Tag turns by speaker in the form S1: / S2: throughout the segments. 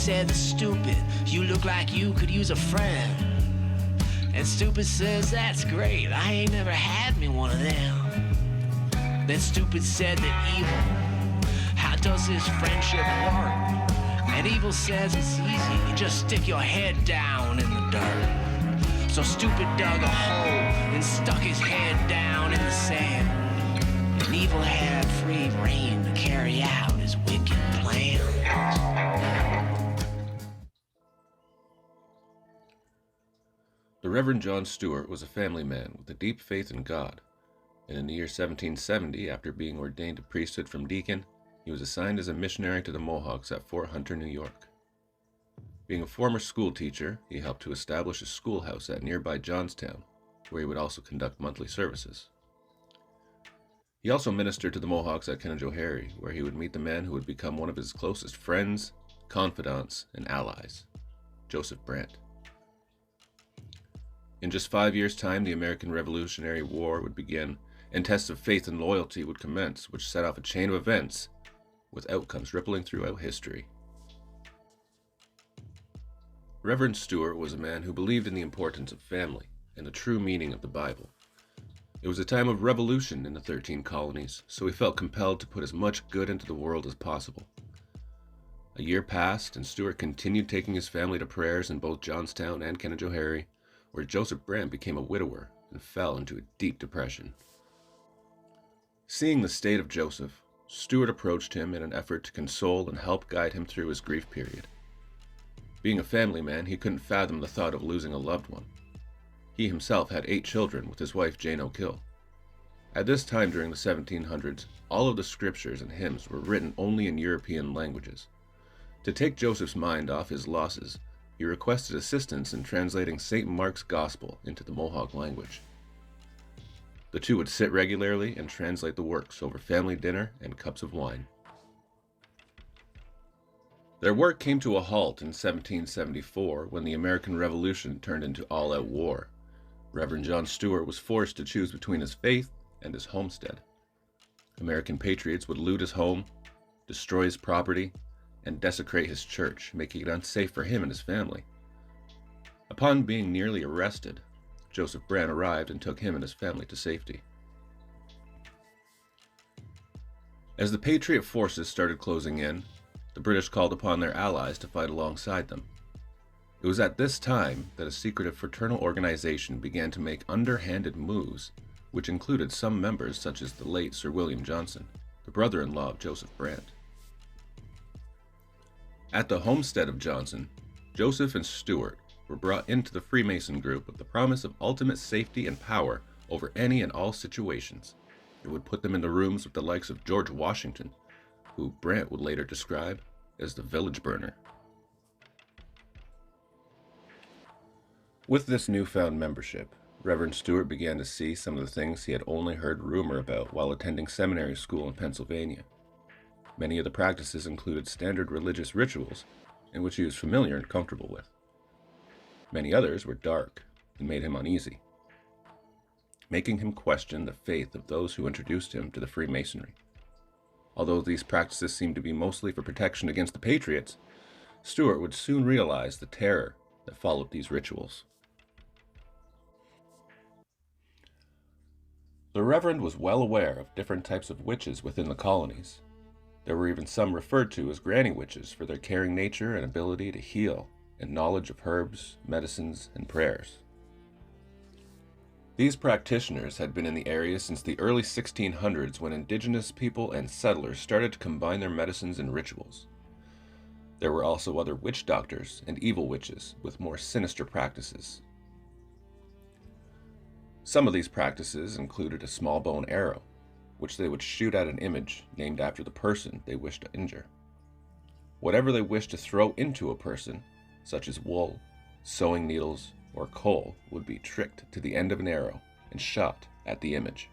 S1: said, "Stupid, you look like you could use a friend." And Stupid says, "That's great, I ain't never had me one of them." Then Stupid said that Evil, "How does this friendship work?" And Evil says, "It's easy, you just stick your head down in the dirt." So Stupid dug a hole and stuck his head down in the sand. And Evil had free rein to carry out his wicked plans.
S2: The Reverend John Stuart was a family man with a deep faith in God, and in the year 1770, after being ordained to priesthood from deacon, he was assigned as a missionary to the Mohawks at Fort Hunter, New York. Being a former school teacher, he helped to establish a schoolhouse at nearby Johnstown, where he would also conduct monthly services. He also ministered to the Mohawks at Sha'tekayèn, where he would meet the man who would become one of his closest friends, confidants, and allies, Joseph Brant. In just 5 years' time, the American Revolutionary War would begin, and tests of faith and loyalty would commence, which set off a chain of events with outcomes rippling throughout history. Reverend Stewart was a man who believed in the importance of family and the true meaning of the Bible. It was a time of revolution in the 13 colonies, so he felt compelled to put as much good into the world as possible. A year passed, and Stewart continued taking his family to prayers in both Johnstown and Sha'tekayèn, where Joseph Brant became a widower and fell into a deep depression. Seeing the state of Joseph, Stewart approached him in an effort to console and help guide him through his grief period. Being a family man, he couldn't fathom the thought of losing a loved one. He himself had 8 children with his wife Jane O'Kill. At this time during the 1700s, all of the scriptures and hymns were written only in European languages. To take Joseph's mind off his losses, he requested assistance in translating St. Mark's Gospel into the Mohawk language. The two would sit regularly and translate the works over family dinner and cups of wine. Their work came to a halt in 1774 when the American Revolution turned into all-out war. Reverend John Stuart was forced to choose between his faith and his homestead. American Patriots would loot his home, destroy his property, and desecrate his church, making it unsafe for him and his family. Upon being nearly arrested, Joseph Brant arrived and took him and his family to safety. As the Patriot forces started closing in, the British called upon their allies to fight alongside them. It was at this time that a secretive fraternal organization began to make underhanded moves, which included some members such as the late Sir William Johnson, the brother-in-law of Joseph Brant. At the homestead of Johnson, Joseph and Stuart were brought into the Freemason group with the promise of ultimate safety and power over any and all situations. It would put them in the rooms with the likes of George Washington, who Brant would later describe as the village burner. With this newfound membership, Reverend Stewart began to see some of the things he had only heard rumor about while attending seminary school in Pennsylvania. Many of the practices included standard religious rituals in which he was familiar and comfortable with. Many others were dark and made him uneasy, making him question the faith of those who introduced him to the Freemasonry. Although these practices seemed to be mostly for protection against the Patriots, Stewart would soon realize the terror that followed these rituals. The Reverend was well aware of different types of witches within the colonies. There were even some referred to as granny witches for their caring nature and ability to heal, and knowledge of herbs, medicines, and prayers. These practitioners had been in the area since the early 1600s when indigenous people and settlers started to combine their medicines and rituals. There were also other witch doctors and evil witches with more sinister practices. Some of these practices included a small bow and arrow, which they would shoot at an image named after the person they wished to injure. Whatever they wished to throw into a person, such as wool, sewing needles, or coal, would be tricked to the end of an arrow and shot at the image.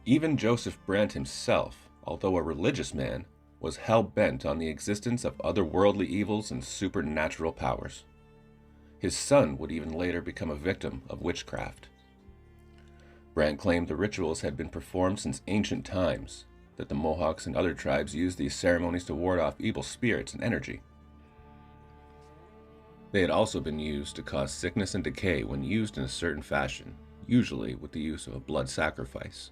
S2: Even Joseph Brant himself, although a religious man, was hell-bent on the existence of otherworldly evils and supernatural powers. His son would even later become a victim of witchcraft. Brant claimed the rituals had been performed since ancient times, that the Mohawks and other tribes used these ceremonies to ward off evil spirits and energy. They had also been used to cause sickness and decay when used in a certain fashion, usually with the use of a blood sacrifice.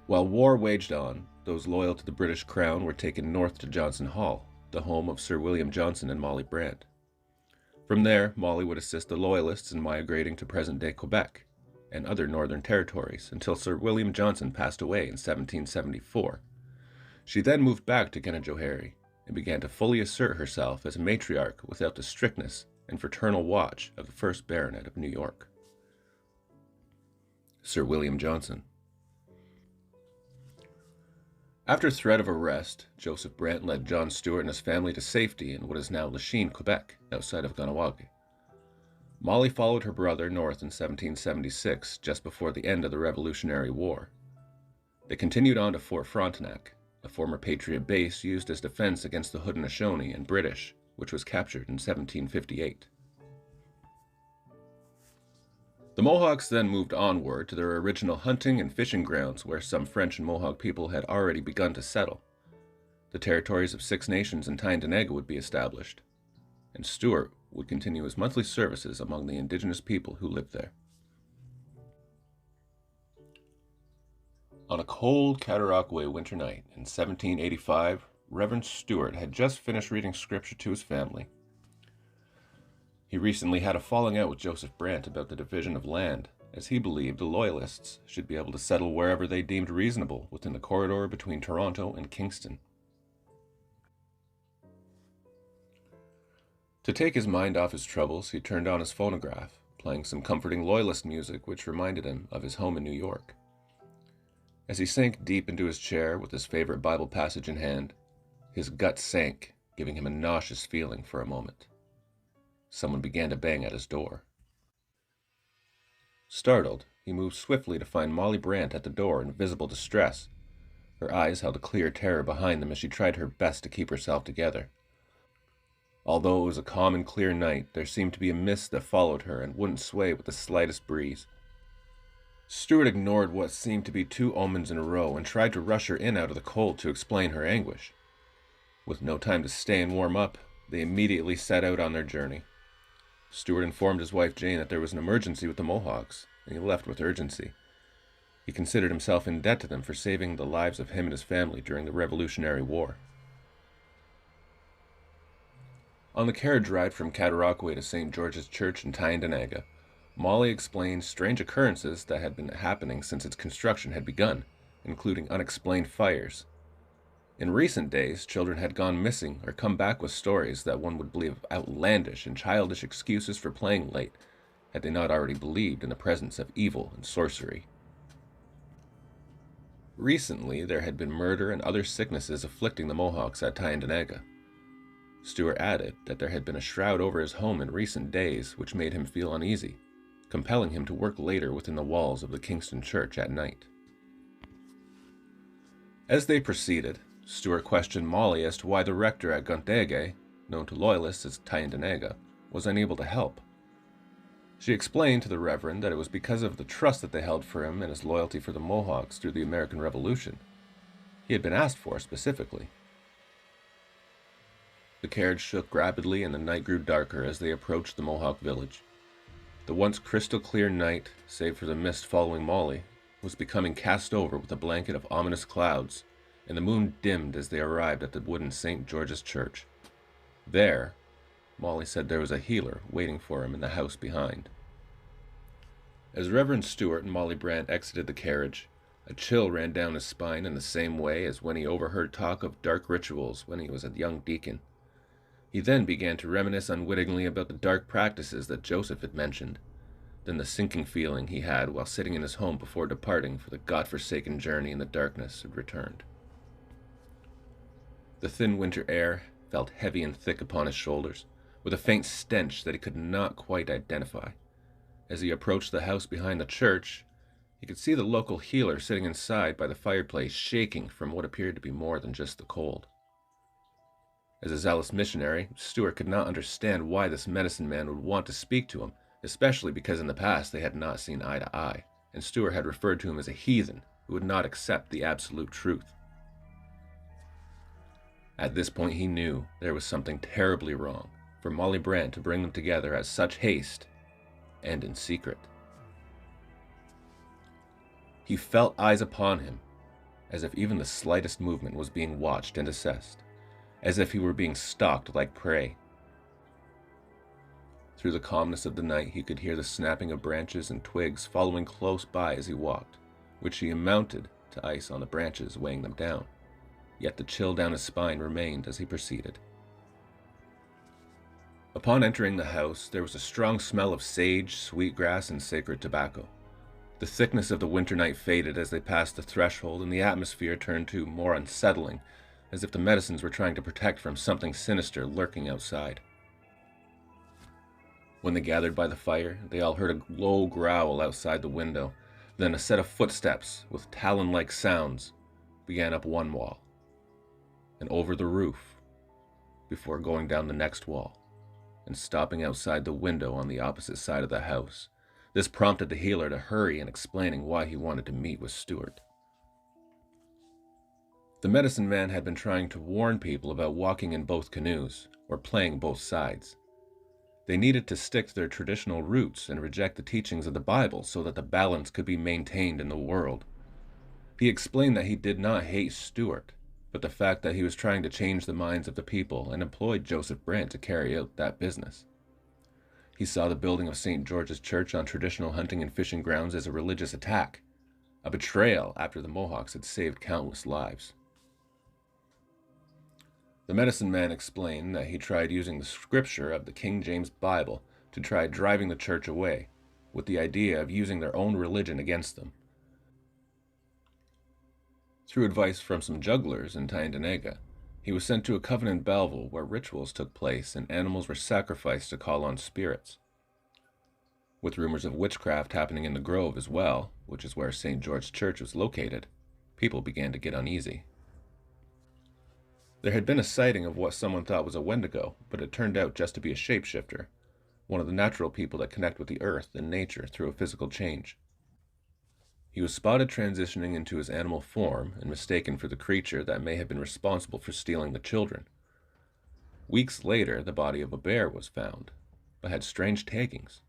S2: While war waged on, those loyal to the British Crown were taken north to Johnson Hall, the home of Sir William Johnson and Molly Brant. From there, Molly would assist the Loyalists in migrating to present-day Quebec and other northern territories until Sir William Johnson passed away in 1774. She then moved back to Canajoharie and began to fully assert herself as a matriarch without the strictness and fraternal watch of the first Baronet of New York. Sir William Johnson. After threat of arrest, Joseph Brant led John Stuart and his family to safety in what is now Lachine, Quebec, outside of Kahnawake. Molly followed her brother north in 1776, just before the end of the Revolutionary War. They continued on to Fort Frontenac, a former Patriot base used as defense against the Haudenosaunee and British, which was captured in 1758. The Mohawks then moved onward to their original hunting and fishing grounds where some French and Mohawk people had already begun to settle. The territories of Six Nations and Tyendinaga would be established, and Stuart would continue his monthly services among the indigenous people who lived there. On a cold Cataraqui winter night in 1785, Reverend Stewart had just finished reading scripture to his family. He recently had a falling out with Joseph Brant about the division of land, as he believed the Loyalists should be able to settle wherever they deemed reasonable within the corridor between Toronto and Kingston. To take his mind off his troubles, he turned on his phonograph, playing some comforting Loyalist music which reminded him of his home in New York. As he sank deep into his chair with his favorite Bible passage in hand, his gut sank, giving him a nauseous feeling for a moment. Someone began to bang at his door. Startled, he moved swiftly to find Molly Brant at the door in visible distress. Her eyes held a clear terror behind them as she tried her best to keep herself together. Although it was a calm and clear night, there seemed to be a mist that followed her and wouldn't sway with the slightest breeze. Stuart ignored what seemed to be two omens in a row and tried to rush her in out of the cold to explain her anguish. With no time to stay and warm up, they immediately set out on their journey. Stuart informed his wife Jane that there was an emergency with the Mohawks, and he left with urgency. He considered himself in debt to them for saving the lives of him and his family during the Revolutionary War. On the carriage ride from Cataraqui to St. George's Church in Tyendinaga, Molly explained strange occurrences that had been happening since its construction had begun, including unexplained fires. In recent days, children had gone missing or come back with stories that one would believe outlandish and childish excuses for playing late, had they not already believed in the presence of evil and sorcery. Recently, there had been murder and other sicknesses afflicting the Mohawks at Tyendinaga. Stuart added that there had been a shroud over his home in recent days which made him feel uneasy, compelling him to work later within the walls of the Kingston Church at night. As they proceeded, Stuart questioned Molly as to why the rector at Gontague, known to Loyalists as Tyendinaga, was unable to help. She explained to the Reverend that it was because of the trust that they held for him and his loyalty for the Mohawks through the American Revolution. He had been asked for specifically. The carriage shook rapidly and the night grew darker as they approached the Mohawk village. The once crystal clear night, save for the mist following Molly, was becoming cast over with a blanket of ominous clouds, and the moon dimmed as they arrived at the wooden St. George's Church. There, Molly said there was a healer waiting for him in the house behind. As Reverend Stewart and Molly Brant exited the carriage, a chill ran down his spine in the same way as when he overheard talk of dark rituals when he was a young deacon. He then began to reminisce unwittingly about the dark practices that Joseph had mentioned. Then the sinking feeling he had while sitting in his home before departing for the godforsaken journey in the darkness had returned. The thin winter air felt heavy and thick upon his shoulders, with a faint stench that he could not quite identify. As he approached the house behind the church, he could see the local healer sitting inside by the fireplace, shaking from what appeared to be more than just the cold. As a zealous missionary, Stuart could not understand why this medicine man would want to speak to him, especially because in the past they had not seen eye to eye, and Stuart had referred to him as a heathen who would not accept the absolute truth. At this point he knew there was something terribly wrong for Molly Brand to bring them together at such haste and in secret. He felt eyes upon him, as if even the slightest movement was being watched and assessed, as if he were being stalked like prey. Through the calmness of the night he could hear the snapping of branches and twigs following close by as he walked, which he amounted to ice on the branches weighing them down, yet the chill down his spine remained as he proceeded. Upon entering the house, there was a strong smell of sage, sweetgrass, and sacred tobacco. The thickness of the winter night faded as they passed the threshold, and the atmosphere turned to more unsettling, as if the medicines were trying to protect from something sinister lurking outside. When they gathered by the fire, they all heard a low growl outside the window, then a set of footsteps with talon-like sounds began up one wall and over the roof before going down the next wall and stopping outside the window on the opposite side of the house. This prompted the healer to hurry in explaining why he wanted to meet with Stuart. The medicine man had been trying to warn people about walking in both canoes, or playing both sides. They needed to stick to their traditional roots and reject the teachings of the Bible so that the balance could be maintained in the world. He explained that he did not hate Stuart, but the fact that he was trying to change the minds of the people and employed Joseph Brant to carry out that business. He saw the building of St. George's Church on traditional hunting and fishing grounds as a religious attack, a betrayal after the Mohawks had saved countless lives. The medicine man explained that he tried using the scripture of the King James Bible to try driving the church away, with the idea of using their own religion against them. Through advice from some jugglers in Tyendinaga, he was sent to a coven in Belleville where rituals took place and animals were sacrificed to call on spirits. With rumors of witchcraft happening in the grove as well, which is where St. George's Church was located, people began to get uneasy. There had been a sighting of what someone thought was a Wendigo, but it turned out just to be a shapeshifter, one of the natural people that connect with the earth and nature through a physical change. He was spotted transitioning into his animal form and mistaken for the creature that may have been responsible for stealing the children. Weeks later, the body of a bear was found, but had strange taggings.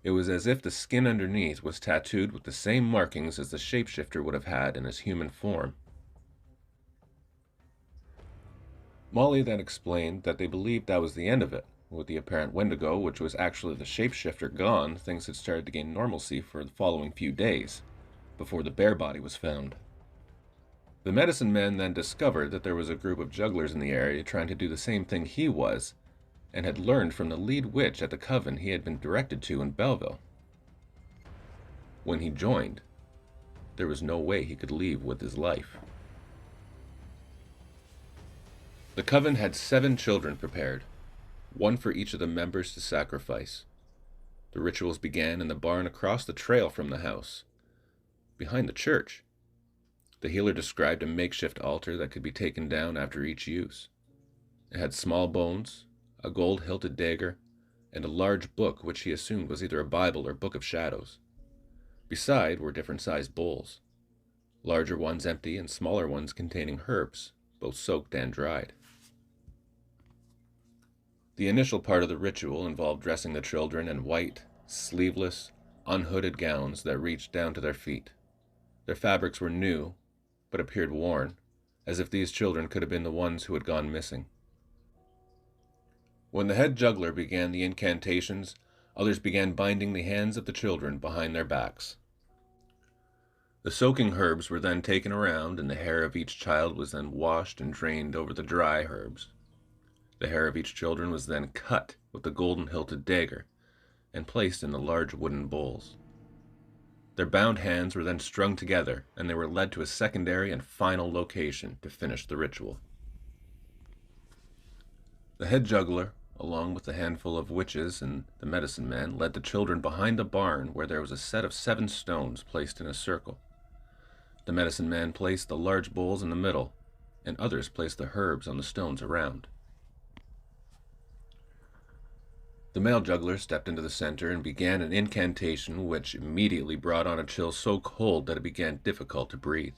S2: It was as if the skin underneath was tattooed with the same markings as the shapeshifter would have had in his human form. Molly then explained that they believed that was the end of it. With the apparent Wendigo, which was actually the shapeshifter, gone, things had started to gain normalcy for the following few days, before the bear body was found. The medicine man then discovered that there was a group of jugglers in the area trying to do the same thing he was, and had learned from the lead witch at the coven he had been directed to in Belleville. When he joined, there was no way he could leave with his life. The coven had 7 children prepared, one for each of the members to sacrifice. The rituals began in the barn across the trail from the house, behind the church. The healer described a makeshift altar that could be taken down after each use. It had small bones, a gold-hilted dagger, and a large book which he assumed was either a Bible or Book of Shadows. Beside were different-sized bowls, larger ones empty and smaller ones containing herbs, both soaked and dried. The initial part of the ritual involved dressing the children in white, sleeveless, unhooded gowns that reached down to their feet. Their fabrics were new, but appeared worn, as if these children could have been the ones who had gone missing. When the head juggler began the incantations, others began binding the hands of the children behind their backs. The soaking herbs were then taken around, and the hair of each child was then washed and drained over the dry herbs. The hair of each children was then cut with the golden-hilted dagger and placed in the large wooden bowls. Their bound hands were then strung together, and they were led to a secondary and final location to finish the ritual. The head juggler, along with a handful of witches and the medicine man, led the children behind the barn where there was a set of 7 stones placed in a circle. The medicine man placed the large bowls in the middle, and others placed the herbs on the stones around. The male juggler stepped into the center and began an incantation which immediately brought on a chill so cold that it began difficult to breathe.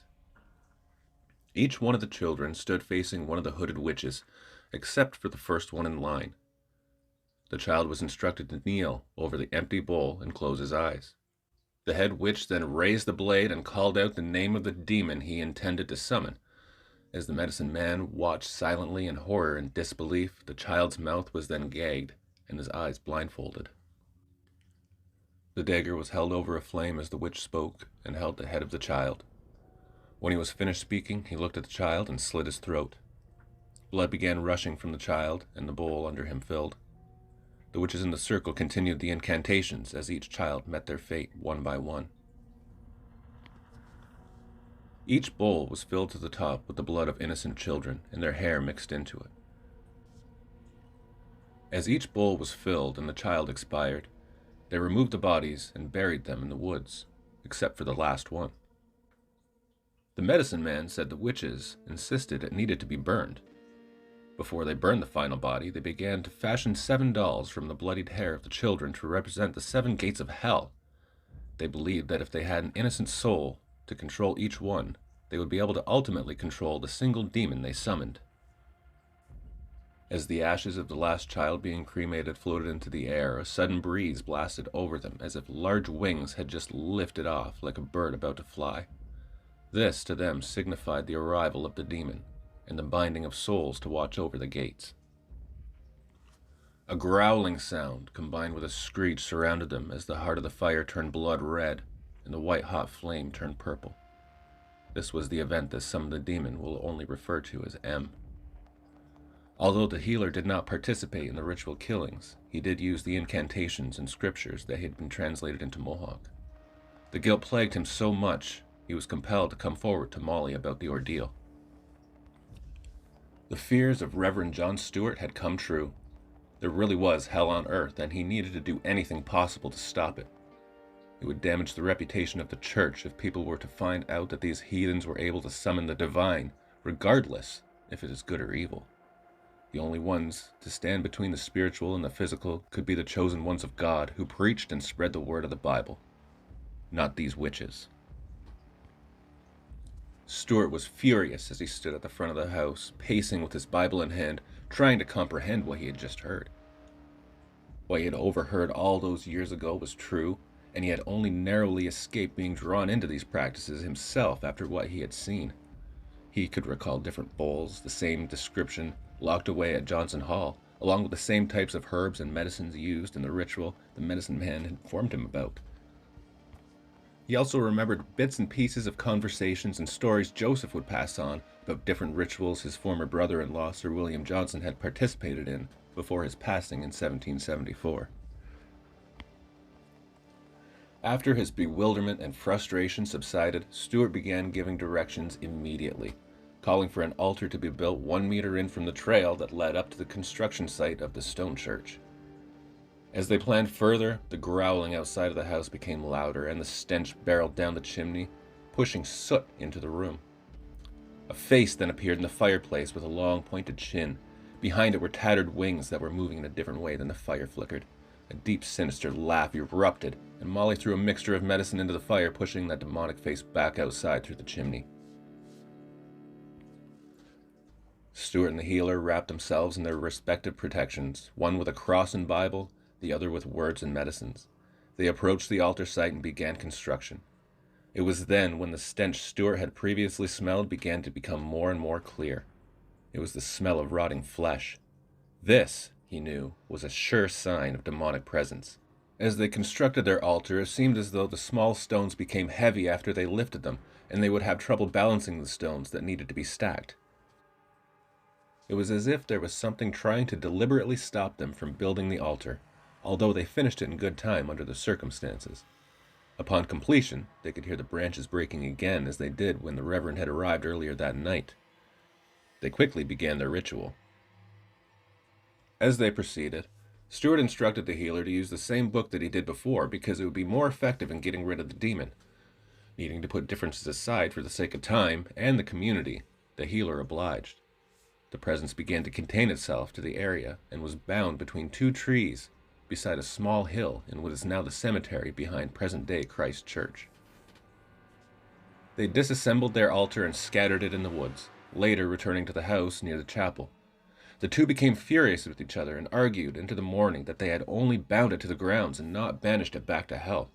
S2: Each one of the children stood facing one of the hooded witches, except for the first one in line. The child was instructed to kneel over the empty bowl and close his eyes. The head witch then raised the blade and called out the name of the demon he intended to summon. As the medicine man watched silently in horror and disbelief, the child's mouth was then gagged and his eyes blindfolded. The dagger was held over a flame as the witch spoke and held the head of the child. When he was finished speaking, he looked at the child and slit his throat. Blood began rushing from the child, and the bowl under him filled. The witches in the circle continued the incantations as each child met their fate one by one. Each bowl was filled to the top with the blood of innocent children, and their hair mixed into it. As each bowl was filled and the child expired, they removed the bodies and buried them in the woods, except for the last one. The medicine man said the witches insisted it needed to be burned. Before they burned the final body, they began to fashion 7 dolls from the bloodied hair of the children to represent the 7 gates of hell. They believed that if they had an innocent soul to control each one, they would be able to ultimately control the single demon they summoned. As the ashes of the last child being cremated floated into the air, a sudden breeze blasted over them as if large wings had just lifted off like a bird about to fly. This, to them, signified the arrival of the demon and the binding of souls to watch over the gates. A growling sound combined with a screech surrounded them as the heart of the fire turned blood red and the white-hot flame turned purple. This was the event that some of the demon will only refer to as M. Although the healer did not participate in the ritual killings, he did use the incantations and scriptures that had been translated into Mohawk. The guilt plagued him so much, he was compelled to come forward to Molly about the ordeal. The fears of Reverend John Stuart had come true. There really was hell on earth, and he needed to do anything possible to stop it. It would damage the reputation of the church if people were to find out that these heathens were able to summon the divine, regardless if it is good or evil. The only ones to stand between the spiritual and the physical could be the chosen ones of God who preached and spread the word of the Bible, not these witches. Stuart was furious as he stood at the front of the house, pacing with his Bible in hand, trying to comprehend what he had just heard. What he had overheard all those years ago was true, and he had only narrowly escaped being drawn into these practices himself after what he had seen. He could recall different bowls, the same description, locked away at Johnson Hall, along with the same types of herbs and medicines used in the ritual the medicine man had informed him about. He also remembered bits and pieces of conversations and stories Joseph would pass on about different rituals his former brother-in-law, Sir William Johnson, had participated in before his passing in 1774. After his bewilderment and frustration subsided, Stuart began giving directions immediately, calling for an altar to be built 1 meter in from the trail that led up to the construction site of the stone church. As they planned further, the growling outside of the house became louder, and the stench barreled down the chimney, pushing soot into the room. A face then appeared in the fireplace with a long, pointed chin. Behind it were tattered wings that were moving in a different way than the fire flickered. A deep, sinister laugh erupted, and Molly threw a mixture of medicine into the fire, pushing that demonic face back outside through the chimney. Stuart and the healer wrapped themselves in their respective protections, one with a cross and Bible, the other with words and medicines. They approached the altar site and began construction. It was then when the stench Stuart had previously smelled began to become more and more clear. It was the smell of rotting flesh. This, he knew, was a sure sign of demonic presence. As they constructed their altar, it seemed as though the small stones became heavy after they lifted them, and they would have trouble balancing the stones that needed to be stacked. It was as if there was something trying to deliberately stop them from building the altar, although they finished it in good time under the circumstances. Upon completion, they could hear the branches breaking again as they did when the Reverend had arrived earlier that night. They quickly began their ritual. As they proceeded, Stuart instructed the healer to use the same book that he did before because it would be more effective in getting rid of the demon. Needing to put differences aside for the sake of time and the community, the healer obliged. The presence began to contain itself to the area and was bound between 2 trees beside a small hill in what is now the cemetery behind present-day Christ Church. They disassembled their altar and scattered it in the woods, later returning to the house near the chapel. The two became furious with each other and argued into the morning that they had only bound it to the grounds and not banished it back to hell,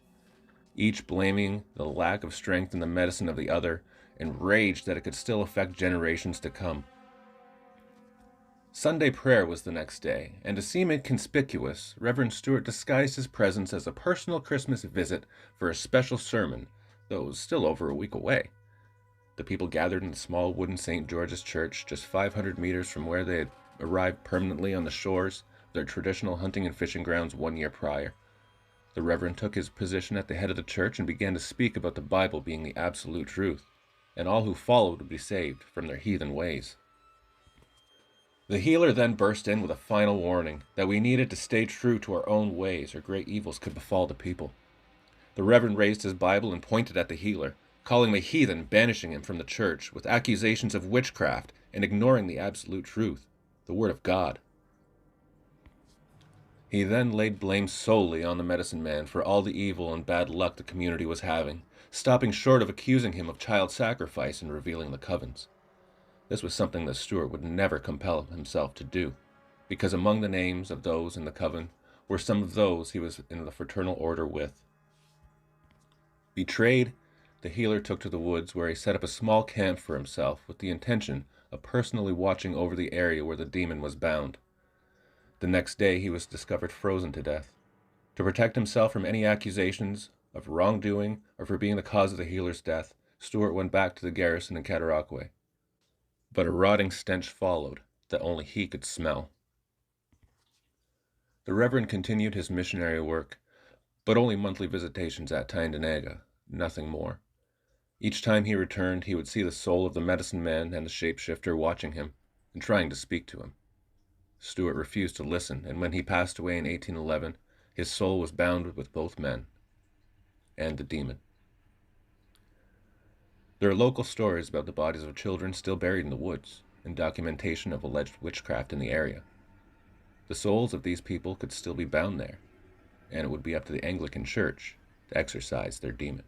S2: each blaming the lack of strength in the medicine of the other, and raged that it could still affect generations to come. Sunday prayer was the next day, and to seem inconspicuous, Reverend Stewart disguised his presence as a personal Christmas visit for a special sermon, though it was still over a week away. The people gathered in the small wooden St. George's Church, just 500 meters from where they had arrived permanently on the shores of their traditional hunting and fishing grounds 1 year prior. The Reverend took his position at the head of the church and began to speak about the Bible being the absolute truth, and all who followed would be saved from their heathen ways. The healer then burst in with a final warning that we needed to stay true to our own ways or great evils could befall the people. The Reverend raised his Bible and pointed at the healer, calling him a heathen, banishing him from the church with accusations of witchcraft and ignoring the absolute truth, the Word of God. He then laid blame solely on the medicine man for all the evil and bad luck the community was having, stopping short of accusing him of child sacrifice and revealing the covens. This was something that Stuart would never compel himself to do, because among the names of those in the coven were some of those he was in the fraternal order with. Betrayed, the healer took to the woods where he set up a small camp for himself with the intention of personally watching over the area where the demon was bound. The next day he was discovered frozen to death. To protect himself from any accusations of wrongdoing or for being the cause of the healer's death, Stuart went back to the garrison in Cataraqui. But a rotting stench followed that only he could smell. The Reverend continued his missionary work, but only monthly visitations at Tyendinaga, nothing more. Each time he returned, he would see the soul of the medicine man and the shapeshifter watching him and trying to speak to him. Stuart refused to listen, and when he passed away in 1811, his soul was bound with both men and the demon. There are local stories about the bodies of children still buried in the woods, and documentation of alleged witchcraft in the area. The souls of these people could still be bound there, and it would be up to the Anglican Church to exorcise their demon.